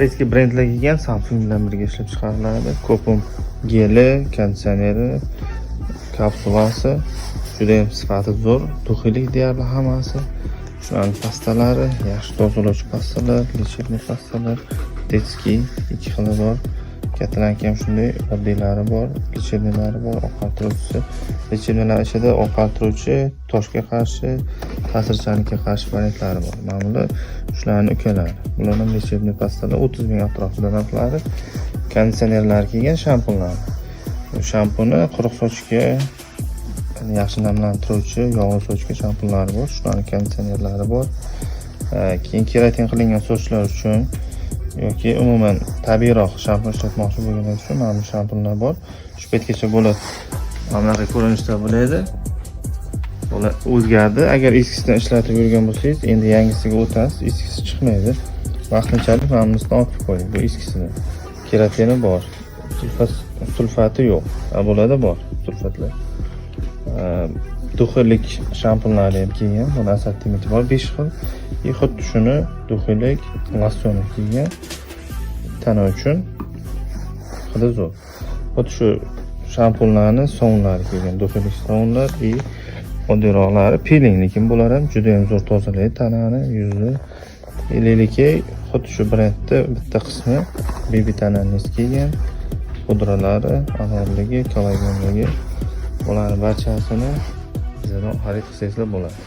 Eski brendlar kelgan Samsung bilan birga ishlab chiqariladi. Ko'pim geli, konditsioneri, kapsulasi juda ham sifati zo'r, to'qilik deyarli hammasi. Shularning pastalari, yaxshi tozalovchi pastalar, lechebniy pastalar, detskiy ikki xili bor. Kattalarning ham shunday oddiylari bor, lechebniylari bor, oqartiruvchisi. Lechebnilar ichida oqartiruvchi, toshga qarshi, ta'sirchanlikka qarshi variantlari bor. Mana bular shularning ukalari. Bular ham lechebniy pastalar 30 ming atrofida narxlari. Konditsionerlar kelgan shampunlar. Shampuni quruq sochga yaxshi namlantiruvchi, yog'li sochga shampunlari bor. Shularning konditsionerlari bor. Keyin keratin qilingan sochlar uchun yoki umuman tabiiyroq shampun ishlatmoqchi bo'lganlar uchun mana bu shampunlar bor. Shu paytgacha bo'ladi. Mana bunaqa ko'rinishda bo'ladi. Bular o'zgardi. Agar eskisidan ishlatib yurgan bo'lsangiz, endi yangisiga o'tasiz, eskisi chiqmaydi. Vaqtinchalik mana bunisini olib qo'ying. Bu eskisidan. Keratini bor. Sulfati yo'q. Bo'ladi bor sulfatlar. Duxiylik shampunlari ham kelgan. Buni assortimenti bor 5 xil. Xuddi shuni duxiylik losyoni kelgan. Tana uchun hidi zo'r. Xuddi shu shampunlarning sovunlari kelgan. Duxiylik sovunlar va oddiyroqlari peeling, lekin bular ham juda ham zo'r tozalaydi tanani, yuzni. Lekin xuddi shu brendda bitta qismi baby tanangiz kelgan. Pudralari, anorligi, kollagenligi. Bularning barchasini bizdan xarid qilsangiz bo'ladi.